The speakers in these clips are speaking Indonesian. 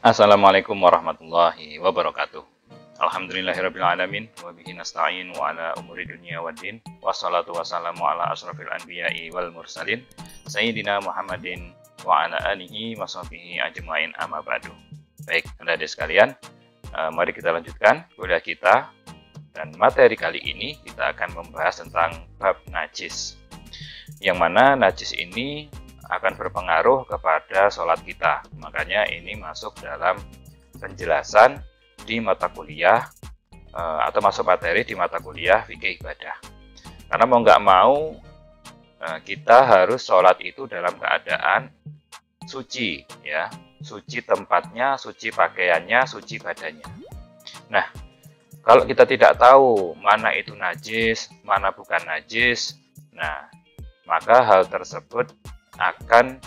Assalamualaikum warahmatullahi wabarakatuh. Alhamdulillahirabbil alamin wa bihi nasta'in wa ala umuri dunya waddin. Wassalatu wassalamu ala asrofil anbiya'i wal mursalin sayyidina Muhammadin wa ala alihi wa sahbihi ajmain, amma ba'du. Baik, adik-adik sekalian, mari kita lanjutkan kuliah kita. Dan materi kali ini kita akan membahas tentang bab najis, yang mana najis ini akan berpengaruh kepada sholat kita. Makanya ini masuk dalam penjelasan di mata kuliah atau masuk materi di mata kuliah fikih ibadah. Karena mau nggak mau kita harus sholat itu dalam keadaan suci, ya, suci tempatnya, suci pakaiannya, suci badannya. Nah, kalau kita tidak tahu mana itu najis, mana bukan najis, nah maka hal tersebut akan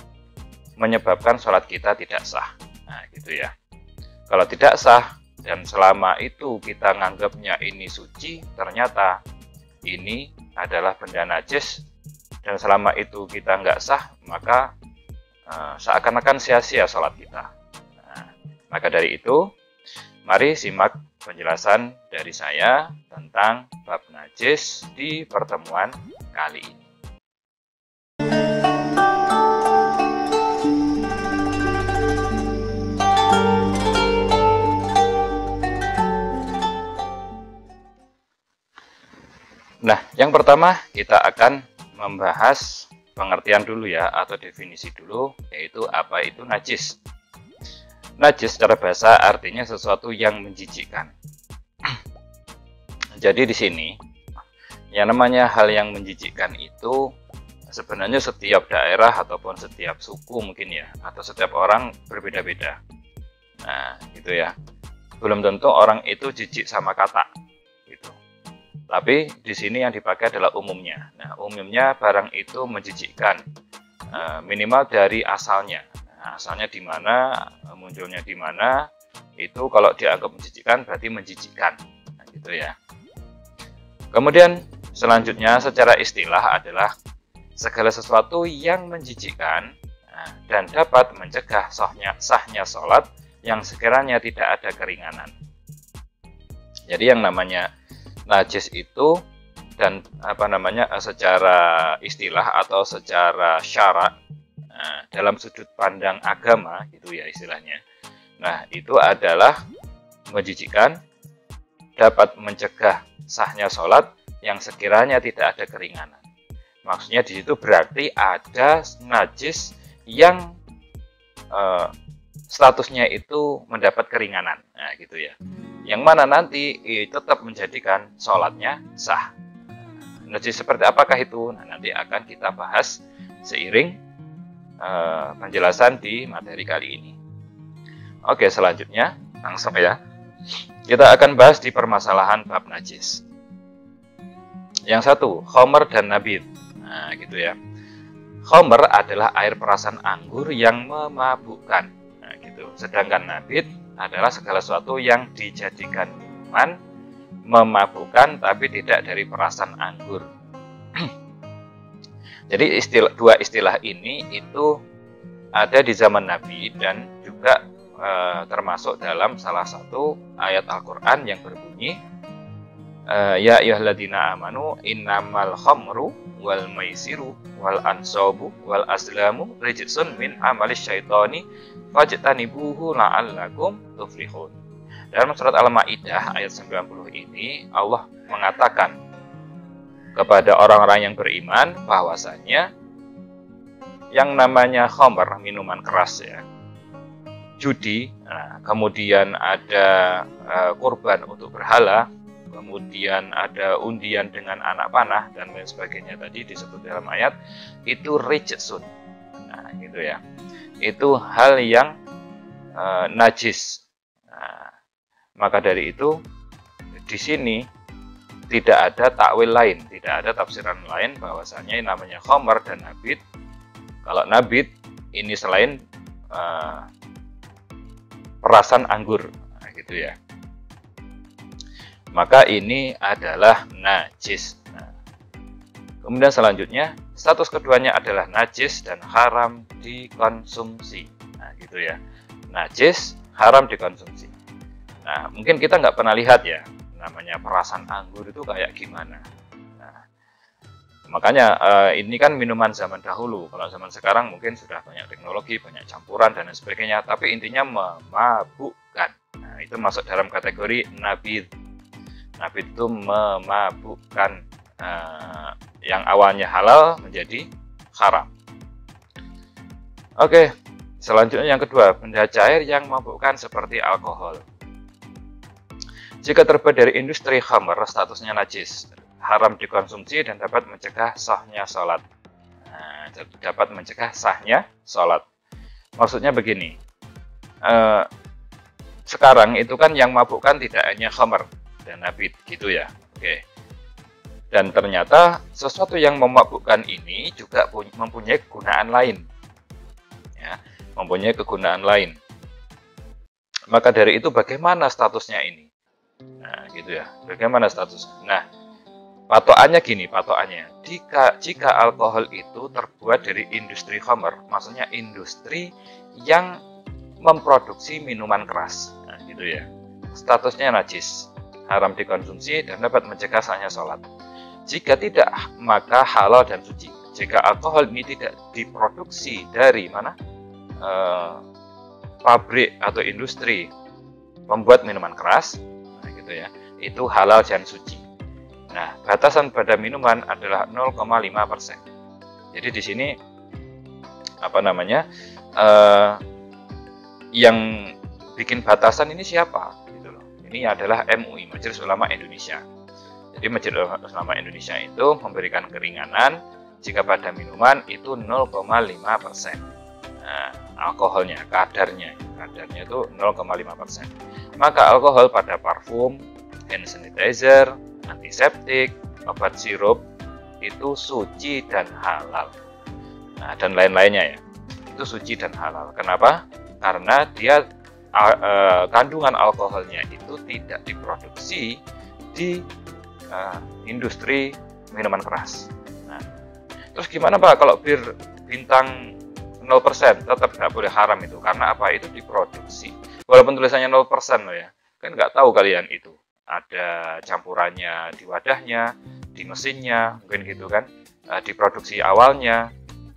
menyebabkan sholat kita tidak sah. Nah, gitu ya. Kalau tidak sah dan selama itu kita nganggapnya ini suci, ternyata ini adalah benda najis dan selama itu kita nggak sah, maka seakan-akan sia-sia sholat kita. Nah, maka dari itu, mari simak penjelasan dari saya tentang bab najis di pertemuan kali ini. Nah, yang pertama kita akan membahas pengertian dulu ya, atau definisi dulu, yaitu apa itu najis. Najis secara bahasa artinya sesuatu yang menjijikkan. Jadi di sini, yang namanya hal yang menjijikkan itu sebenarnya setiap daerah ataupun setiap suku mungkin ya, atau setiap orang berbeda-beda. Nah, gitu ya. Belum tentu orang itu jijik sama kata. Tapi di sini yang dipakai adalah umumnya. Nah, umumnya barang itu menjijikkan, minimal dari asalnya. Nah, asalnya di mana, munculnya di mana, itu kalau dianggap menjijikkan berarti menjijikkan. Nah, gitu ya. Kemudian selanjutnya secara istilah adalah segala sesuatu yang menjijikkan dan dapat mencegah sahnya sholat yang sekiranya tidak ada keringanan. Jadi yang namanya najis itu dan secara istilah atau secara syarak dalam sudut pandang agama gitu ya istilahnya. Nah, itu adalah menjijikkan, dapat mencegah sahnya sholat yang sekiranya tidak ada keringanan. Maksudnya di situ berarti ada najis yang statusnya itu mendapat keringanan. Nah, gitu ya. Yang mana nanti tetap menjadikan sholatnya sah. Najis seperti apakah itu? Nah, nanti akan kita bahas seiring penjelasan di materi kali ini. Oke, selanjutnya langsung ya. Kita akan bahas di permasalahan bab najis. Yang satu, khomer dan nabid. Nah, gitu ya. Khomer adalah air perasan anggur yang memabukkan. Nah, gitu. Sedangkan nabid adalah segala sesuatu yang dijadikan minuman, memabukkan tapi tidak dari perasan anggur. Jadi dua istilah ini itu ada di zaman Nabi dan juga termasuk dalam salah satu ayat Al-Quran yang berbunyi ya ayyuhalladzina amanu innamal khamru wal maisiru wal ansabu wal azlamu rijsun min amalis syaitani fajtanibuhu la'allakum tuflihun. Dalam surat Al-Maidah ayat 90 ini Allah mengatakan kepada orang-orang yang beriman bahwasanya yang namanya khamr, minuman keras ya, judi, kemudian ada kurban untuk berhala, kemudian ada undian dengan anak panah dan lain sebagainya tadi disebut dalam ayat, itu rijsun. Nah, gitu ya. Itu hal yang najis. Nah, maka dari itu di sini tidak ada takwil lain, tidak ada tafsiran lain bahwasanya yang namanya khamr dan nabid. Kalau nabid ini selain perasan anggur, nah, gitu ya. Maka ini adalah najis. Nah, kemudian selanjutnya status keduanya adalah najis dan haram dikonsumsi. Nah, gitu ya. Najis, haram dikonsumsi. Nah, mungkin kita nggak pernah lihat ya, namanya perasan anggur itu kayak gimana. Nah, makanya ini kan minuman zaman dahulu. Kalau zaman sekarang mungkin sudah banyak teknologi, banyak campuran dan lain sebagainya. Tapi intinya memabukkan. Nah, itu masuk dalam kategori nabid. Nabid itu memabukkan, yang awalnya halal menjadi haram. Oke, selanjutnya yang kedua, benda cair yang memabukkan seperti alkohol. Jika terbuat dari industri khamr, statusnya najis, haram dikonsumsi dan dapat mencegah sahnya sholat. Nah, dapat mencegah sahnya sholat. Maksudnya begini, sekarang itu kan yang mabukkan tidak hanya khamr dan nabid gitu ya. Oke. Dan ternyata sesuatu yang memabukkan ini juga mempunyai kegunaan lain. Ya, mempunyai kegunaan lain. Maka dari itu bagaimana statusnya ini? Nah, gitu ya. Bagaimana statusnya? Nah, patokannya gini, patokannya. Jika alkohol itu terbuat dari industri khamr, maksudnya industri yang memproduksi minuman keras. Nah, gitu ya. Statusnya najis, haram dikonsumsi dan dapat mencegah sahnya sholat. Jika tidak, maka halal dan suci. Jika alkohol ini tidak diproduksi dari mana? Pabrik atau industri pembuat minuman keras, nah gitu ya, itu halal dan suci. Nah, batasan pada minuman adalah 0,5%. Jadi di sini apa namanya? Yang bikin batasan ini siapa? Gitu loh. Ini adalah MUI, Majelis Ulama Indonesia. Jadi Majelis Ulama Indonesia itu memberikan keringanan jika pada minuman itu 0,5%. Nah, alkoholnya, kadarnya itu 0,5%. Maka alkohol pada parfum, hand sanitizer, antiseptik, obat sirup itu suci dan halal. Nah, dan lain-lainnya ya, itu suci dan halal. Kenapa? Karena dia kandungan alkoholnya itu tidak diproduksi di industri minuman keras. Nah, terus gimana Pak kalau bir bintang 0%? Tetap nggak boleh haram itu. Karena apa? Itu diproduksi. Walaupun tulisannya 0% loh ya. Kan nggak tahu kalian itu. Ada campurannya di wadahnya, di mesinnya, mungkin gitu kan. Diproduksi awalnya.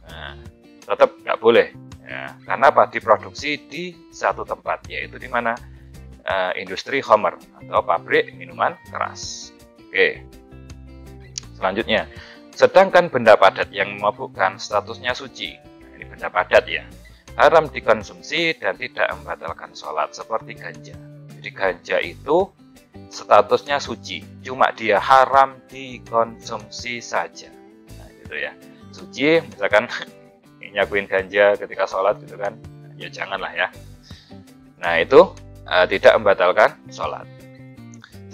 Nah, tetap nggak boleh. Ya, karena apa? Diproduksi di satu tempat. Yaitu di mana? Industri khamr atau pabrik minuman keras. Oke. Selanjutnya. Sedangkan benda padat yang memabukkan statusnya suci. Ini benda padat ya, haram dikonsumsi dan tidak membatalkan sholat seperti ganja. Jadi ganja itu statusnya suci, cuma dia haram dikonsumsi saja. Nah, gitu ya, suci misalkan nyakuin ganja ketika sholat gitu kan, ya janganlah ya. Nah itu tidak membatalkan sholat.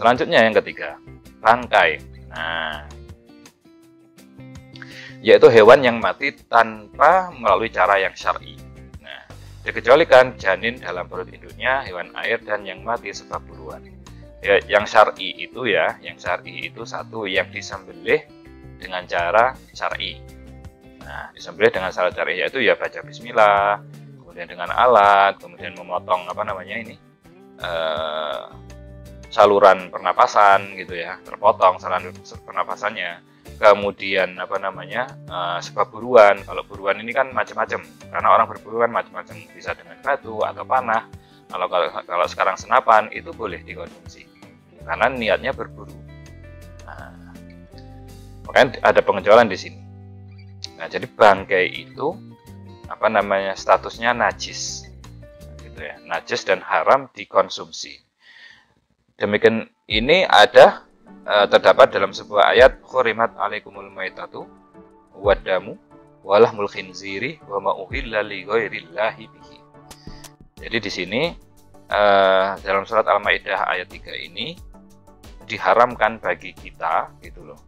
Selanjutnya yang ketiga, bangkai. Nah, yaitu hewan yang mati tanpa melalui cara yang syar'i. Nah, dikecualikan janin dalam perut induknya, hewan air, dan yang mati sebab buruan. Ya, yang syar'i itu ya, yang syar'i itu satu yang disembelih dengan cara syar'i. Nah, disembelih dengan cara syar'i yaitu ya baca bismillah, kemudian dengan alat, kemudian memotong apa namanya ini saluran pernapasan gitu ya, terpotong saluran pernapasannya. Kemudian apa namanya sebab buruan. Kalau buruan ini kan macam-macam, karena orang berburu kan macam-macam, bisa dengan batu atau panah. Kalau sekarang senapan itu boleh dikonsumsi karena niatnya berburu. Nah, makanya ada pengecualian di sini. Nah, jadi bangkai itu apa namanya statusnya najis, gitu ya, najis dan haram dikonsumsi. Demikian ini ada terdapat dalam sebuah ayat, khurimat alaikumul maitatu wadamu walahmul khinziri wa ma uhilla li ghairillahi bihi. Jadi di sini dalam surat Al-Maidah ayat 3 ini diharamkan bagi kita gitu loh.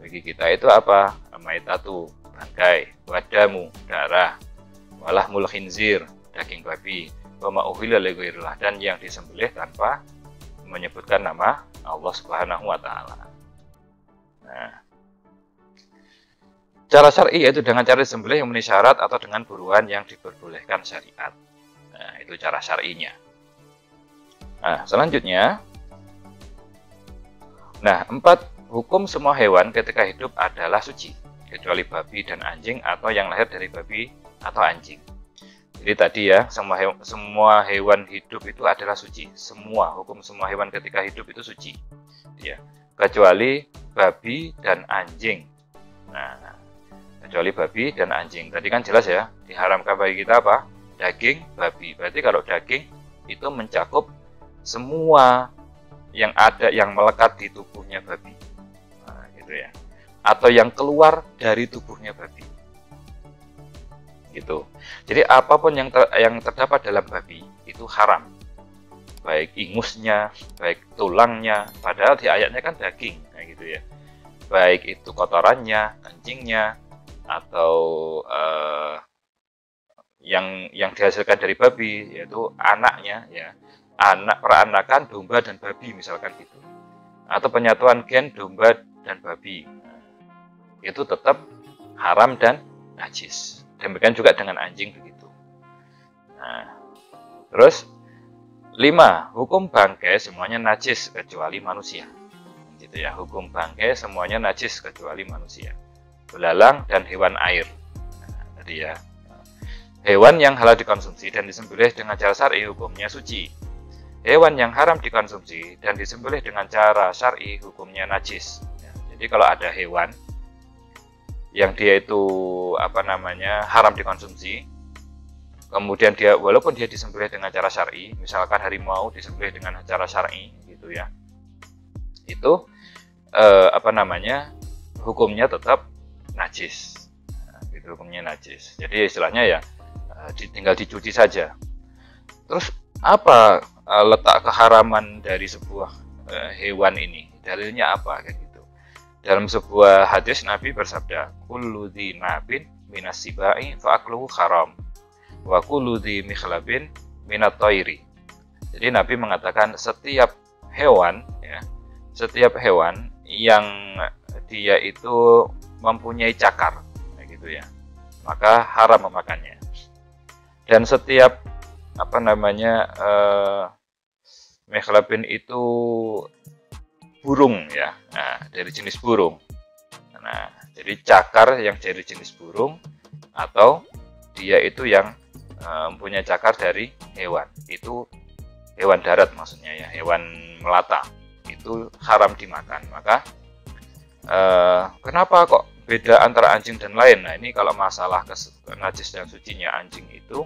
Bagi kita itu apa? Maitatu bangkai, wadamu darah, walahmul khinzir daging babi, wa ma uhilla li ghairillah dan yang disembelih tanpa menyebutkan nama Allah Subhanahu wa taala. Nah, cara syar'i yaitu dengan cara disembelih yang memenuhi syarat atau dengan buruan yang diperbolehkan syariat. Nah, itu cara syar'inya. Nah, selanjutnya, nah 4, hukum semua hewan ketika hidup adalah suci, kecuali babi dan anjing atau yang lahir dari babi atau anjing. Jadi tadi ya, semua hewan hidup itu adalah suci. Hukum semua hewan ketika hidup itu suci. Ya, kecuali babi dan anjing. Nah, kecuali babi dan anjing. Tadi kan jelas ya, diharamkan bagi kita apa? Daging babi. Berarti kalau daging itu mencakup semua yang ada yang melekat di tubuhnya babi. Nah, gitu ya. Atau yang keluar dari tubuhnya babi. Gitu. Jadi apapun yang terdapat dalam babi itu haram. Baik ingusnya, baik tulangnya, padahal di ayatnya kan daging, kayak gitu ya. Baik itu kotorannya, kencingnya, atau yang dihasilkan dari babi, yaitu anaknya, ya, anak peranakan domba dan babi misalkan gitu, atau penyatuan gen domba dan babi, itu tetap haram dan najis. Demikian juga dengan anjing begitu. Nah, terus 5, hukum bangkai semuanya najis kecuali manusia. Gitu ya, hukum bangkai semuanya najis kecuali manusia. Belalang dan hewan air. Nah, tadi ya. Hewan yang halal dikonsumsi dan disembelih dengan cara syar'i hukumnya suci. Hewan yang haram dikonsumsi dan disembelih dengan cara syar'i hukumnya najis. Ya, jadi kalau ada hewan yang dia itu haram dikonsumsi, kemudian dia walaupun dia disembelih dengan cara syar'i, misalkan harimau disembelih dengan cara syar'i gitu ya, itu hukumnya tetap najis. Nah, itu hukumnya najis. Jadi istilahnya ya tinggal dicuci saja. Terus apa letak keharaman dari sebuah hewan ini? Dalilnya apa kayak gitu? Dalam sebuah hadis Nabi bersabda, kullu dzi nabin minas sibai fa akluhu haram wa kullu dzi mikhlabin minat thairi. Jadi Nabi mengatakan setiap hewan yang dia itu mempunyai cakar kayak gitu ya, maka haram memakannya. Dan setiap mikhlabin itu burung ya, nah, dari jenis burung. Nah, jadi cakar yang dari jenis burung atau dia itu yang mempunyai cakar dari hewan, itu hewan darat maksudnya ya, hewan melata, itu haram dimakan. Maka kenapa kok beda antara anjing dan lain? Nah, ini kalau masalah najis dan sucinya anjing itu,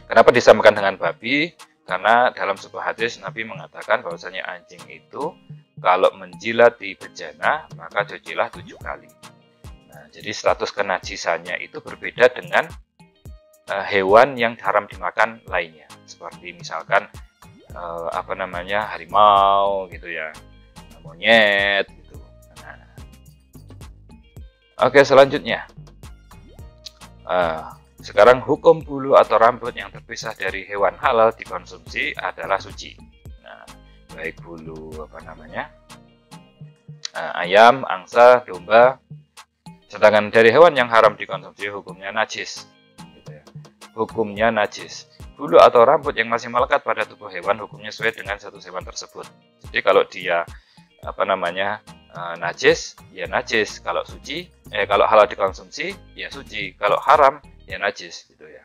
kenapa disamakan dengan babi? Karena dalam sebuah hadis Nabi mengatakan bahwasanya anjing itu kalau menjilat di bejana maka cucilah 7 kali. Nah, jadi status kenajisannya itu berbeda dengan hewan yang haram dimakan lainnya, seperti misalkan harimau gitu ya, monyet gitu. Nah, oke, selanjutnya sekarang hukum bulu atau rambut yang terpisah dari hewan halal dikonsumsi adalah suci. Nah, baik bulu ayam, angsa, domba. Sedangkan dari hewan yang haram dikonsumsi hukumnya najis. Gitu ya. Hukumnya najis. Bulu atau rambut yang masih melekat pada tubuh hewan hukumnya sesuai dengan status hewan tersebut. Jadi kalau dia najis, ya najis. Kalau suci, kalau halal dikonsumsi, ya suci. Kalau haram, ya najis gitu ya.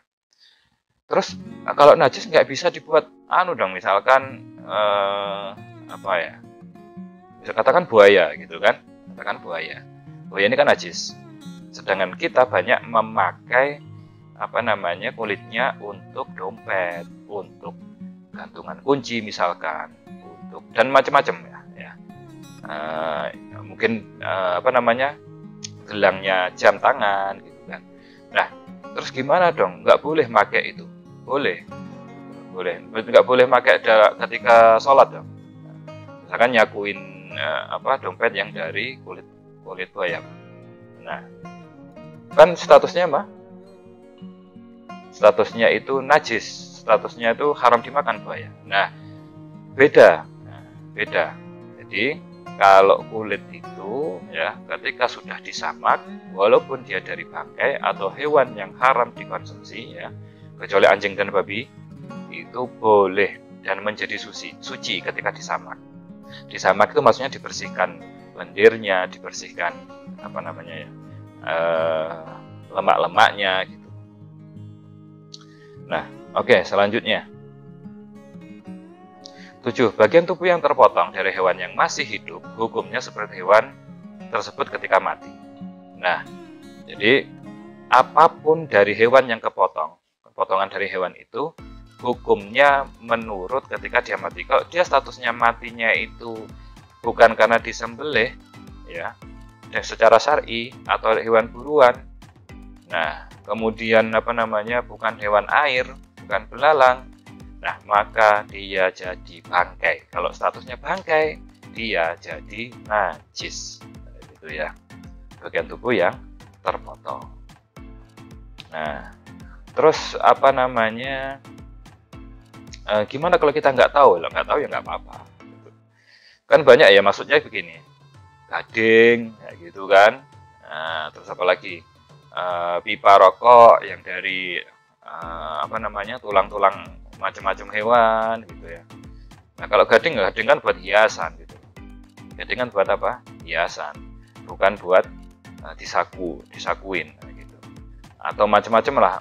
Terus kalau najis nggak bisa dibuat misalkan bisa katakan buaya gitu kan, katakan buaya ini kan najis, sedangkan kita banyak memakai kulitnya untuk dompet, untuk gantungan kunci misalkan, untuk dan macam-macam ya. Mungkin gelangnya jam tangan gitu kan. Nah, terus gimana dong? Nggak boleh pakai itu? Boleh. Nggak boleh pakai ketika sholat dong. Misalkan nyakuin dompet yang dari kulit buaya. Nah, kan statusnya apa? Statusnya itu najis. Statusnya itu haram dimakan buaya. Nah, beda. Jadi kalau kulit itu ya ketika sudah disamak, walaupun dia dari bangkai atau hewan yang haram dikonsumsi ya, kecuali anjing dan babi, itu boleh dan menjadi suci ketika disamak. Disamak itu maksudnya dibersihkan lendirnya, dibersihkan apa namanya ya, lemak-lemaknya gitu. Nah, oke, selanjutnya 7. Bagian tubuh yang terpotong dari hewan yang masih hidup hukumnya seperti hewan tersebut ketika mati. Nah, jadi apapun dari hewan yang potongan dari hewan itu hukumnya menurut ketika dia mati. Kalau dia statusnya matinya itu bukan karena disembelih ya, dan secara syar'i atau hewan buruan. Nah, kemudian apa namanya, bukan hewan air, bukan belalang. Nah, maka dia jadi bangkai. Kalau statusnya bangkai, dia jadi najis. Itu ya, bagian tubuh yang terpotong. Nah, terus apa namanya? Gimana kalau kita nggak tahu? Nggak tahu ya nggak apa-apa. Kan banyak ya, maksudnya begini, gading, ya gitu kan. Nah, terus apa lagi? Pipa rokok yang dari apa namanya, tulang-tulang macam-macam hewan gitu ya. Nah, kalau gading kan buat hiasan gitu. Gading kan buat apa? Hiasan, bukan buat disakuin gitu. Atau macam-macam lah,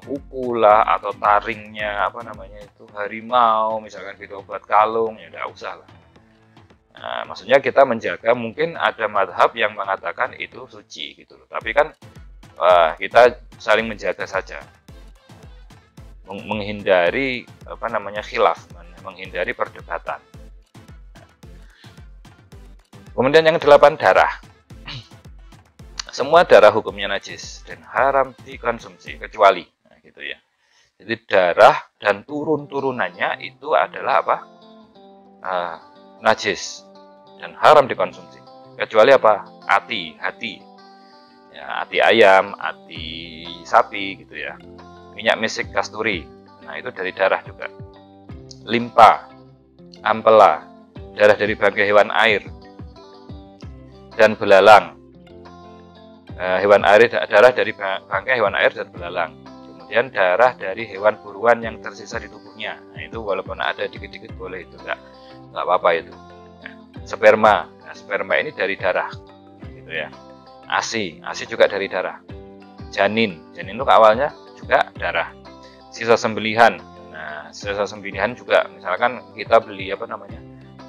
kuku lah atau taringnya apa namanya itu harimau misalkan gitu buat kalung, ya udah usah lah. Nah, maksudnya kita menjaga, mungkin ada madhab yang mengatakan itu suci gitu loh. Tapi kan kita saling menjaga saja, menghindari apa namanya khilaf, menghindari perdebatan. Kemudian yang 8, darah. Semua darah hukumnya najis dan haram dikonsumsi kecuali, nah, gitu ya. Jadi darah dan turun-turunannya itu adalah apa? Najis dan haram dikonsumsi. Kecuali apa? Hati. Ya, hati ayam, hati sapi gitu ya. Minyak misik kasturi, nah itu dari darah juga. Limpa, ampela, darah dari bangkai hewan air, dan belalang. Hewan air, darah dari bangkai hewan air dan belalang. Kemudian darah dari hewan buruan yang tersisa di tubuhnya. Nah itu walaupun ada dikit-dikit boleh, itu nggak apa-apa itu. Nah, sperma, sperma ini dari darah, gitu ya. ASI juga dari darah. Janin itu awalnya juga darah. Sisa sembelihan, nah sisa sembelihan juga, misalkan kita beli apa namanya,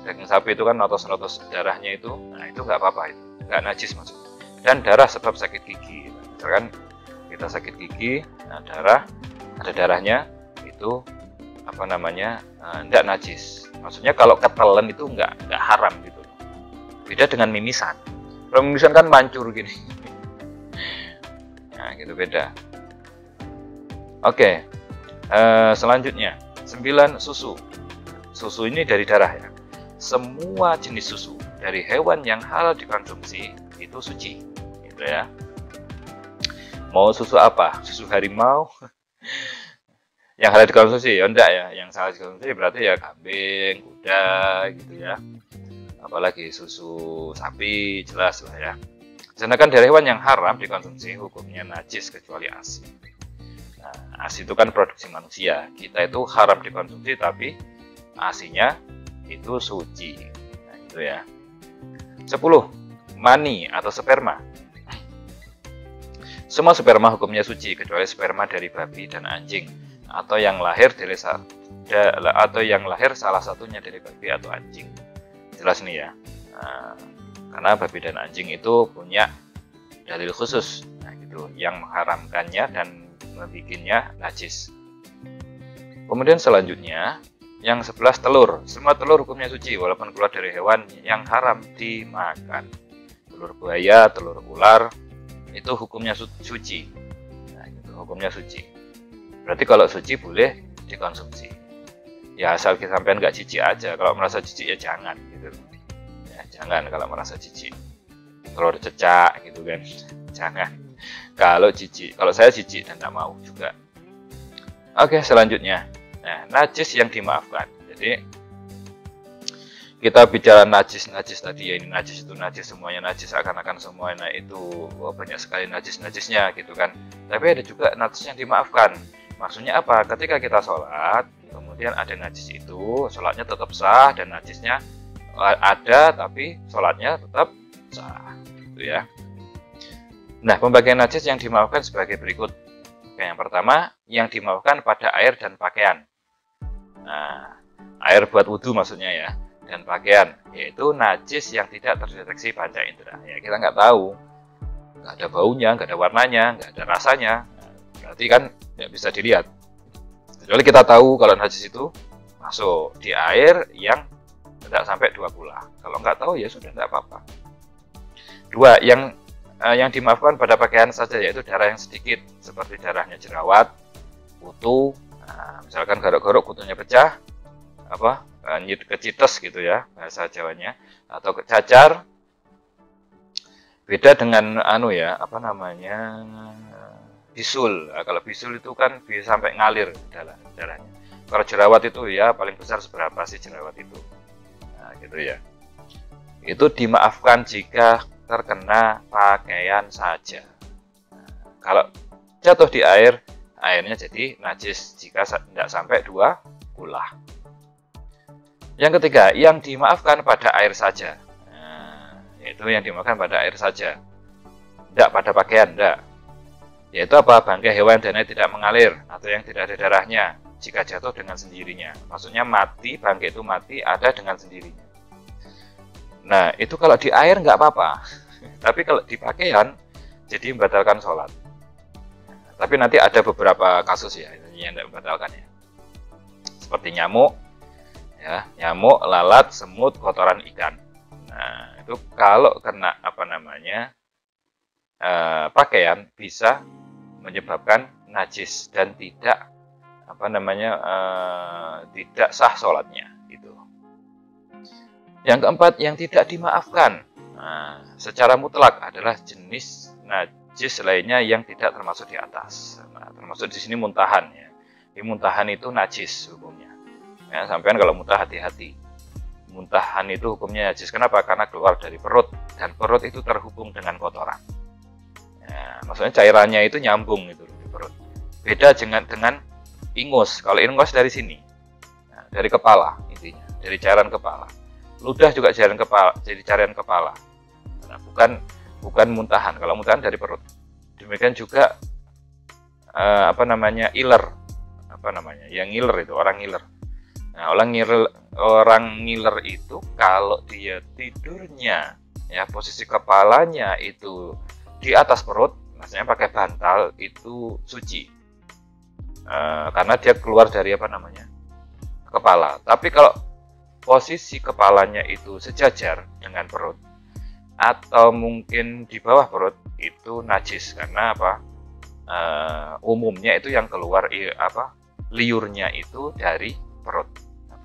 daging sapi itu kan notos darahnya itu, nah itu nggak apa-apa, itu nggak najis maksudnya. Dan darah sebab sakit gigi, misalkan kita sakit gigi, nah ada darahnya, itu apa namanya, nggak najis. Maksudnya kalau ketelan itu nggak haram gitu. Beda dengan mimisan. Kalau mimisan kan mancur gini. Nah gitu, beda. Oke, selanjutnya 9, susu. Susu ini dari darah ya. Semua jenis susu dari hewan yang halal dikonsumsi itu suci, gitu ya. Mau susu apa? Susu harimau yang halal dikonsumsi ya enggak ya. Yang halal dikonsumsi berarti ya kambing, kuda gitu ya. Apalagi susu sapi, jelas lah ya. Sedangkan dari hewan yang haram dikonsumsi hukumnya najis kecuali ASI. Nah, ASI itu kan produksi manusia. Kita itu haram dikonsumsi tapi ASI-nya itu suci. Nah, itu ya. 10. Mani atau sperma. Semua sperma hukumnya suci kecuali sperma dari babi dan anjing atau yang lahir salah satunya dari babi atau anjing. Jelas nih ya. Nah, karena babi dan anjing itu punya dalil khusus, nah gitu, yang mengharamkannya dan membuatnya najis. Kemudian selanjutnya yang 11, telur. Semua telur hukumnya suci walaupun keluar dari hewan yang haram dimakan. Telur buaya, telur ular itu hukumnya suci. Nah, itu hukumnya suci. Berarti kalau suci boleh dikonsumsi. Ya asal kita sampean nggak jijik aja. Kalau merasa jijik ya jangan gitu. Ya, jangan kalau merasa jijik. Telur cecak gitu kan, jangan. Kalau saya jijik dan tak mau juga. Oke, selanjutnya. Nah, najis yang dimaafkan. Jadi kita bicara najis tadi ya, ini najis itu najis, semuanya najis, akan semuanya itu banyak sekali najisnya gitu kan. Tapi ada juga najis yang dimaafkan. Maksudnya apa? Ketika kita sholat, kemudian kemudian ada najis itu, sholatnya tetap sah, dan najisnya ada tapi sholatnya tetap sah, gitu ya. Nah, pembagian najis yang dimaafkan sebagai berikut. Oke, yang pertama, yang dimaafkan pada air dan pakaian. Nah, air buat wudhu maksudnya ya, dan pakaian, yaitu najis yang tidak terdeteksi panca indera. Ya, kita nggak tahu, nggak ada baunya, nggak ada warnanya, nggak ada rasanya, berarti kan nggak bisa dilihat. Kecuali kita tahu kalau najis itu masuk di air yang tidak sampai 2 kula. Kalau nggak tahu ya sudah tidak apa-apa. Dua, yang dimaafkan pada pakaian saja, yaitu darah yang sedikit, seperti darahnya jerawat, kutu, misalkan garuk-garuk kutunya pecah, kecites gitu ya bahasa Jawanya, atau cacar. Beda dengan bisul. Nah, kalau bisul itu kan bisa sampai ngalir darahnya. Kalau jerawat itu ya paling besar seberapa sih jerawat itu. Nah, gitu ya. Itu dimaafkan jika terkena pakaian saja. Nah, kalau jatuh di air, airnya jadi najis jika tidak sampai 2 kula. Yang ketiga, yang dimaafkan pada air saja. Nah, yaitu yang dimaafkan pada air saja. Tidak pada pakaian, tidak. Yaitu apa? Bangkai hewan dan air tidak mengalir atau yang tidak ada darahnya jika jatuh dengan sendirinya. Maksudnya mati, bangkai itu mati ada dengan sendirinya. Nah, itu kalau di air nggak apa-apa. Tapi kalau di pakaian, jadi membatalkan sholat. Tapi nanti ada beberapa kasus ya, yang tidak membatalkan ya. Seperti nyamuk, ya, nyamuk, lalat, semut, kotoran ikan. Nah, itu kalau kena pakaian bisa menyebabkan najis dan tidak tidak sah sholatnya gitu. Yang keempat, yang tidak dimaafkan secara mutlak adalah jenis najis lainnya yang tidak termasuk di atas. Nah, termasuk di sini muntahan ya. Di muntahan itu najis hukumnya. Ya, sampean kalau muntah hati-hati. Muntahan itu hukumnya najis. Kenapa? Karena keluar dari perut dan perut itu terhubung dengan kotoran. Ya, maksudnya cairannya itu nyambung itu di perut. Beda dengan ingus. Kalau ingus dari sini, nah, dari kepala intinya, dari cairan kepala. Ludah juga cairan kepala, jadi cairan kepala. Nah, bukan muntahan. Kalau muntahan dari perut. Demikian juga iler. Yang ngiler itu orang ngiler. Nah, orang ngiler itu kalau dia tidurnya ya posisi kepalanya itu di atas perut, maksudnya pakai bantal itu suci. Karena dia keluar dari kepala. Tapi kalau posisi kepalanya itu sejajar dengan perut atau mungkin di bawah perut, itu najis karena umumnya itu yang keluar liurnya itu dari perut,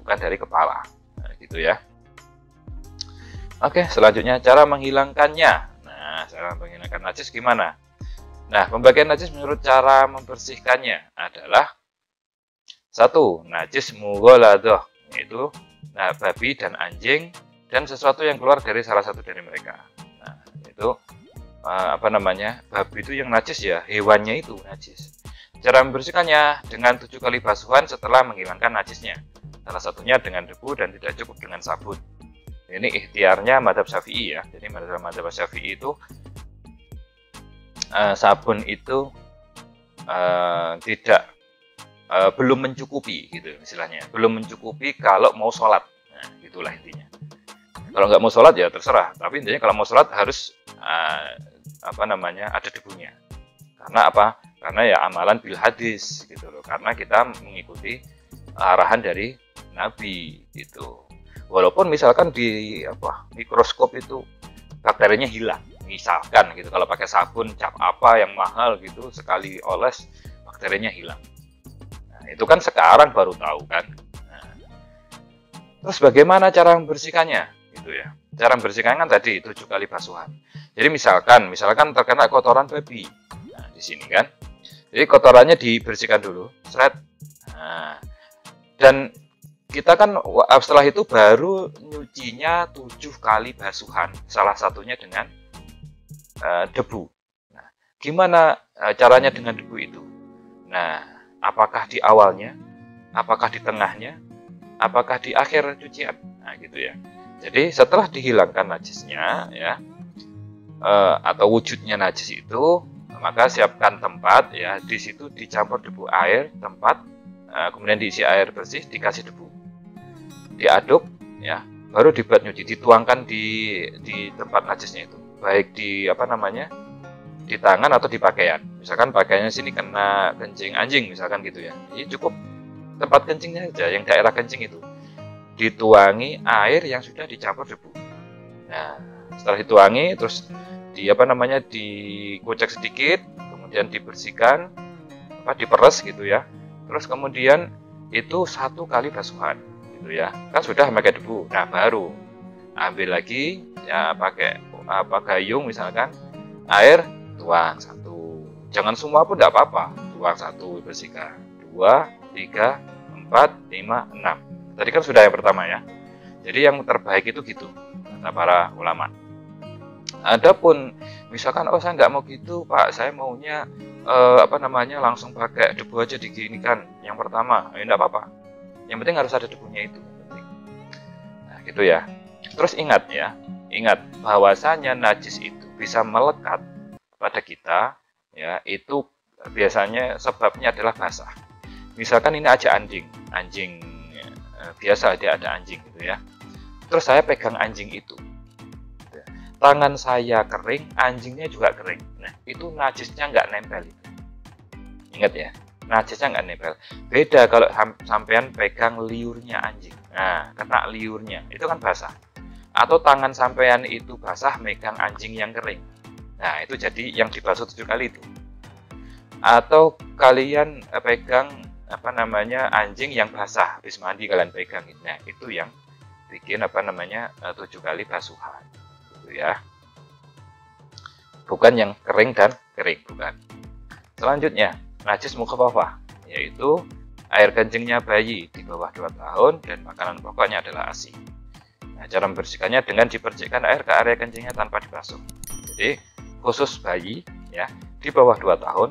bukan dari kepala. Nah, gitu ya. Oke, selanjutnya cara menghilangkannya. Nah, cara menghilangkan najis gimana? Nah, pembagian najis menurut cara membersihkannya adalah 1. Najis mughaladah, yaitu babi dan anjing dan sesuatu yang keluar dari salah satu dari mereka. Nah, itu babi itu yang najis ya, hewannya itu najis. Cara membersihkannya dengan 7 kali basuhan setelah menghilangkan najisnya. Salah satunya dengan debu dan tidak cukup dengan sabun. Ini ikhtiarnya madzhab Syafi'i ya. Jadi madzhab Syafi'i itu sabun itu belum mencukupi gitu istilahnya. Belum mencukupi kalau mau sholat. Nah, itulah intinya. Kalau nggak mau sholat ya terserah. Tapi intinya kalau mau sholat harus ada debunya. Karena apa? Karena ya amalan bil hadis gitu loh. Karena kita mengikuti arahan dari Nabi gitu. Walaupun misalkan di mikroskop itu bakterinya hilang, misalkan gitu. Kalau pakai sabun cap apa yang mahal gitu, sekali oles bakterinya hilang. Nah, itu kan sekarang baru tahu kan. Nah, terus bagaimana cara membersihkannya? Gitu ya. Cara membersihkannya kan tadi 7 kali basuhan. Jadi misalkan terkena kotoran babi. Nah, di sini kan. Jadi kotorannya dibersihkan dulu, seret. Nah, dan kita kan setelah itu baru nyucinya 7 kali basuhan, salah satunya dengan debu. Nah, gimana caranya dengan debu itu? Nah, apakah di awalnya apakah di tengahnya, apakah di akhir cucian. Nah, gitu ya. Jadi setelah dihilangkan najisnya ya, atau wujudnya najis itu, maka siapkan tempat ya, di situ dicampur debu air tempat, kemudian diisi air bersih, dikasih debu, diaduk ya, baru dibuat nyuci, dituangkan di tempat najisnya itu, baik di di tangan atau di pakaian. Misalkan pakaiannya sini kena kencing anjing misalkan gitu ya, jadi cukup tempat kencingnya aja, yang daerah kencing itu dituangi air yang sudah dicampur debu. Nah, setelah dituangi terus dikocek sedikit, kemudian dibersihkan, diperes gitu ya. Terus kemudian itu 1 kali basuhan gitu ya. Kan sudah pakai debu. Nah, baru ambil lagi ya, pakai gayung misalkan, air tuang 1. Jangan semua pun enggak apa-apa. Tuang 1, bersihkan. 2, 3, 4, 5, 6. Tadi kan sudah yang pertama ya. Jadi yang terbaik itu gitu kata para ulama. Adapun misalkan saya nggak mau gitu Pak, saya maunya langsung pakai debu aja diginikan. Yang pertama, enggak apa-apa. Yang penting harus ada debunya itu. Nah, gitu ya. Terus ingat bahwasanya najis itu bisa melekat pada kita ya, itu biasanya sebabnya adalah basah. Misalkan ini aja anjing biasa, dia ada anjing gitu ya. Terus saya pegang anjing itu, tangan saya kering, anjingnya juga kering. Nah, itu najisnya nggak nempel itu. Ingat ya, najisnya nggak nempel. Beda kalau sampean pegang liurnya anjing. Nah, kena liurnya, itu kan basah. Atau tangan sampean itu basah megang anjing yang kering. Nah, itu jadi yang dibasuh 7 kali itu. Atau kalian pegang anjing yang basah, habis mandi kalian pegang. Nah, itu yang bikin 7 kali basuhan gitu ya. Bukan yang kering dan kering, bukan. Selanjutnya, najis mukhafafah, yaitu air kencingnya bayi di bawah 2 tahun dan makanan pokoknya adalah ASI. Nah, cara membersihkannya dengan dipercikkan air ke area kencingnya tanpa dibasuh. Jadi, khusus bayi ya di bawah 2 tahun,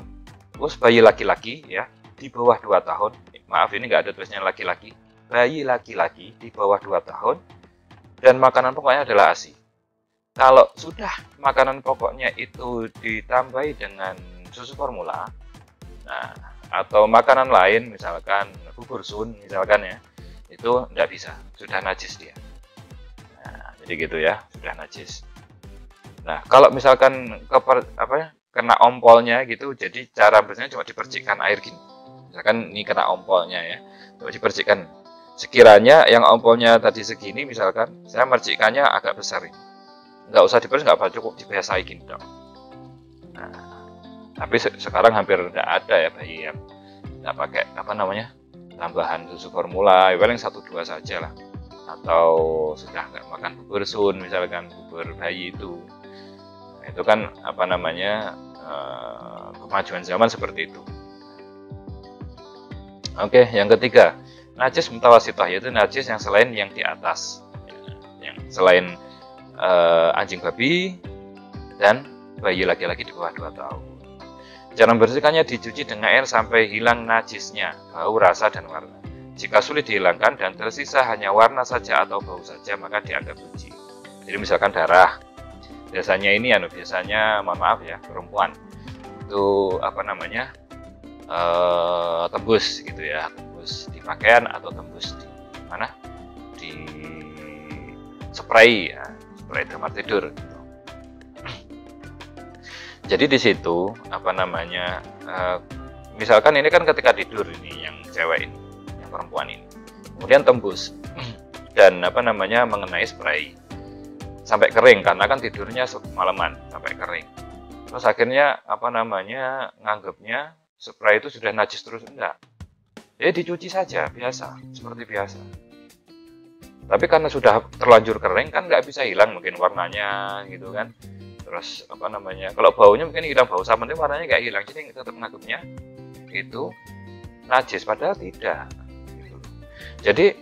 khusus bayi laki-laki ya di bawah 2 tahun, maaf ini nggak ada tulisnya laki-laki, bayi laki-laki di bawah 2 tahun, dan makanan pokoknya adalah ASI. Kalau sudah makanan pokoknya itu ditambahi dengan susu formula, nah, atau makanan lain, misalkan bubur sun, misalkan ya, itu nggak bisa, sudah najis dia. Nah, jadi gitu ya, sudah najis. Nah, kalau misalkan kena ompolnya gitu, jadi cara bersihnya cuma dipercikkan air gini. Misalkan ini kena ompolnya ya, coba dipercikkan. Sekiranya yang ompolnya tadi segini, misalkan saya mercikkannya agak besar ini, nggak usah diperes, nggak apa, cukup dibiasai gini dong. Nah, tapi sekarang hampir tidak ada ya bayi yang nggak pakai tambahan susu formula, ya paling 1-2 saja lah. Atau sudah nggak makan bubur sun, misalkan bubur bayi itu. Nah, itu kan kemajuan zaman seperti itu. Oke, yang ketiga, najis mutawasithah, yaitu najis yang selain yang di atas, yang selain anjing babi dan bayi laki-laki di bawah 2 tahun. Cara membersihkannya dicuci dengan air sampai hilang najisnya, bau, rasa, dan warna. Jika sulit dihilangkan dan tersisa hanya warna saja atau bau saja, maka dianggap suci. Jadi misalkan darah, biasanya mohon maaf ya, perempuan itu tembus gitu ya, tembus di pakaian atau tembus di spray ya, spray tempat tidur gitu. Jadi di situ misalkan ini kan ketika tidur ini yang cewek ini, yang perempuan ini, kemudian tembus dan mengenai spray sampai kering, karena kan tidurnya semalaman sampai kering. Terus akhirnya nganggapnya spray itu sudah najis terus, enggak. Jadi dicuci saja biasa, seperti biasa. Tapi karena sudah terlanjur kering kan nggak bisa hilang mungkin warnanya gitu kan. Terus kalau baunya mungkin hilang, bau sabun itu warnanya nggak hilang, jadi tetap nganggapnya itu najis padahal tidak. Gitu. Jadi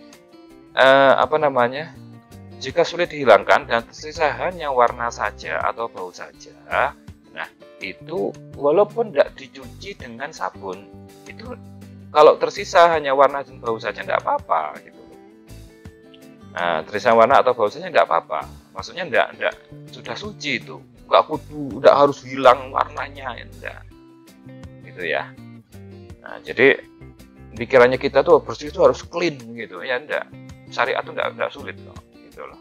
jika sulit dihilangkan dan tersisa hanya warna saja atau bau saja, nah itu walaupun tidak dicuci dengan sabun, itu kalau tersisa hanya warna dan bau saja nggak apa-apa gitu. Nah, tersisa warna atau bau saja nggak apa-apa. Maksudnya nggak sudah suci itu, nggak kudu, nggak harus hilang warnanya, enggak. Gitu ya. Nah, jadi pikirannya kita tuh bersih itu harus clean gitu ya, enggak. Syariat tuh enggak sulit loh, gitu loh.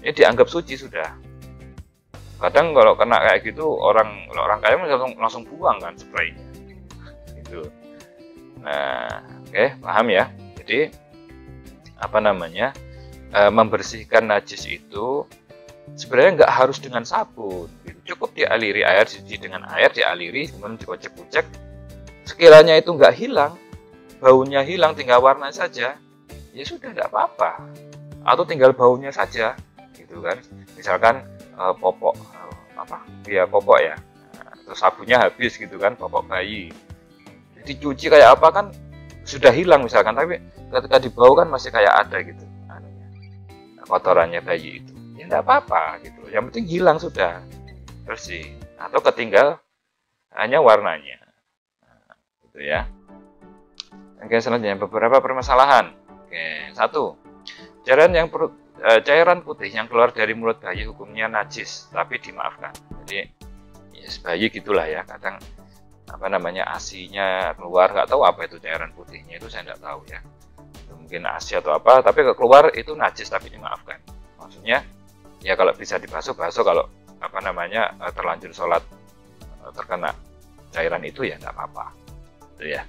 Ini dianggap suci sudah. Kadang kalau kena kayak gitu orang kaya langsung buang kan spraynya. Gitu. Nah, oke, paham ya. Jadi apa namanya? Membersihkan najis itu sebenarnya nggak harus dengan sabun. Gitu. Cukup dialiri air, dicuci dengan air, dialiri, kemudian dikocek-kocek. Sekiranya itu nggak hilang, baunya hilang, tinggal warna saja, ya sudah nggak apa-apa. Atau tinggal baunya saja, gitu kan. Misalkan popok popok ya. Nah, terus sabunnya habis gitu kan, popok bayi. Dicuci kayak apa kan sudah hilang misalkan, tapi ketika dibau kan masih kayak ada gitu kotorannya bayi itu. Ya nggak apa-apa gitu. Yang penting hilang sudah, bersih. Atau ketinggal hanya warnanya. Nah, gitu ya. Oke, selanjutnya beberapa permasalahan. Oke, 1. Cairan putih yang keluar dari mulut bayi hukumnya najis, tapi dimaafkan. Jadi, ya bayi gitulah ya, kadang apa namanya asinya keluar, nggak tahu apa itu cairan putihnya, itu saya nggak tahu ya. Itu mungkin asi atau apa, tapi keluar itu najis tapi dimaafkan. Maksudnya, ya kalau bisa dibasuh, kalau apa namanya terlanjur sholat terkena cairan itu ya nggak apa-apa, itu ya.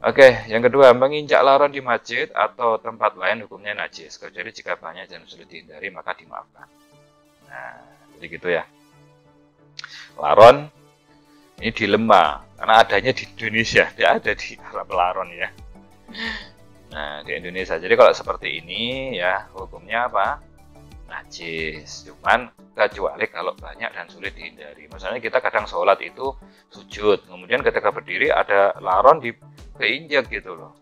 Oke, yang kedua, menginjak laron di masjid atau tempat lain hukumnya najis, kecuali jika banyak dan sulit dihindari maka dimaafkan. Nah, jadi gitu ya. Laron ini dilema, karena adanya di Indonesia, dia ada di Arab laron ya. Nah, di Indonesia. Jadi kalau seperti ini ya hukumnya apa? Najis. Cuman kecuali kalau banyak dan sulit dihindari. Misalnya kita kadang sholat itu sujud, kemudian ketika berdiri ada laron di keinjak gitu loh.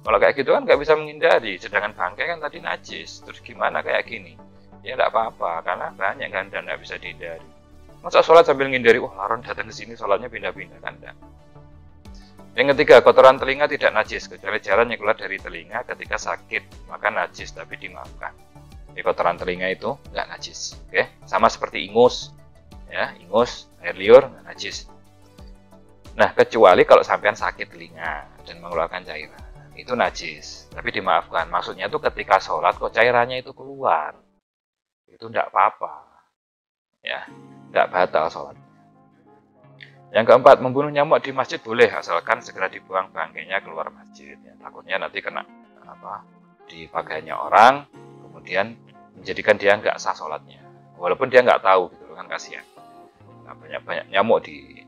Kalau kayak gitu kan nggak bisa menghindari, sedangkan bangkai kan tadi najis. Terus gimana kayak gini? Ya nggak apa-apa, karena banyak kan dan nggak bisa dihindari. Masa sholat sambil menghindari, laron datang ke sini, sholatnya pindah-pindah kan enggak. Yang ketiga, kotoran telinga tidak najis, kecuali jalan yang keluar dari telinga ketika sakit, maka najis tapi dimaafkan. Jadi kotoran telinga itu nggak najis, oke? Sama seperti ingus, ya ingus, air liur nggak najis. Nah, kecuali kalau sampean sakit telinga dan mengeluarkan cairan, itu najis, tapi dimaafkan. Maksudnya itu ketika sholat kok cairannya itu keluar, itu tidak apa-apa, ya, tidak batal sholat. Yang keempat, membunuh nyamuk di masjid boleh, asalkan segera dibuang bangkainya keluar masjid. Ya, takutnya nanti kena dipakainya orang, kemudian menjadikan dia nggak sah sholatnya, walaupun dia nggak tahu gitu kan, kasihan. Nah, banyak nyamuk di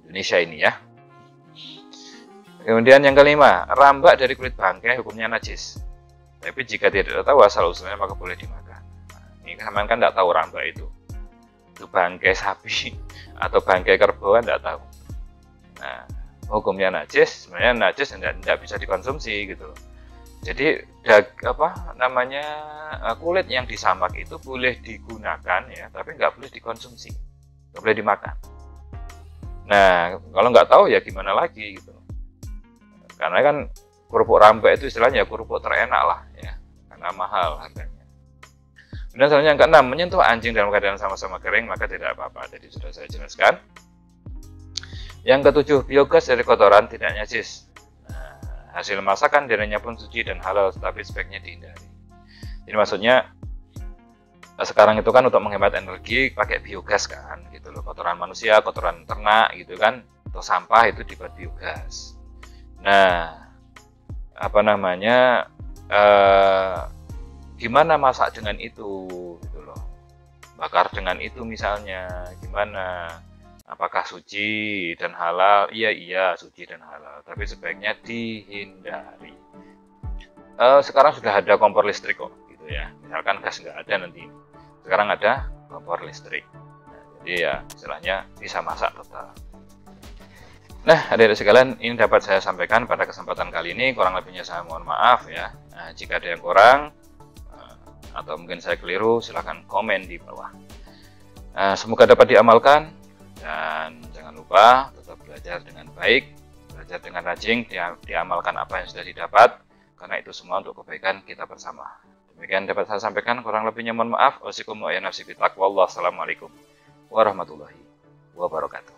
Indonesia ini ya. Kemudian yang kelima, rambak dari kulit bangkai hukumnya najis. Tapi jika tidak tahu asal usulnya maka boleh dimakan. Nah, ini kan nggak tahu rambak itu bangkai sapi atau bangkai kerbau, nggak tahu. Nah, hukumnya najis, sebenarnya najis tidak bisa dikonsumsi gitu. Jadi kulit yang disamak itu boleh digunakan ya, tapi nggak boleh dikonsumsi, nggak boleh dimakan. Nah, kalau nggak tahu ya gimana lagi gitu. Karena kan kerupuk rambak itu istilahnya kerupuk terenak lah ya, karena mahal harganya. Kemudian selanjutnya yang keenam, menyentuh anjing dalam keadaan sama-sama kering maka tidak apa-apa. Jadi sudah saya jelaskan. Yang ketujuh, biogas dari kotoran tidak najis. Nah, hasil masakan darinya pun suci dan halal, tetapi sebaiknya dihindari. Jadi maksudnya sekarang itu kan untuk menghemat energi pakai biogas kan gitu loh, kotoran manusia, kotoran ternak gitu kan, atau sampah itu dibuat biogas. Nah, gimana masak dengan itu gitu loh, bakar dengan itu misalnya, gimana, apakah suci dan halal? Iya suci dan halal, tapi sebaiknya dihindari. Sekarang sudah ada kompor listrik kok gitu ya, misalkan gas nggak ada nanti, sekarang ada kompor listrik. Nah, jadi ya istilahnya bisa masak total. Nah, adik-adik sekalian, ini dapat saya sampaikan pada kesempatan kali ini. Kurang lebihnya saya mohon maaf ya. Nah, jika ada yang kurang atau mungkin saya keliru, silahkan komen di bawah. Semoga dapat diamalkan dan jangan lupa tetap belajar dengan baik, belajar dengan rajin, diamalkan apa yang sudah didapat, karena itu semua untuk kebaikan kita bersama. Demikian dapat saya sampaikan, kurang lebihnya mohon maaf. Wassalamualaikum warahmatullahi wabarakatuh.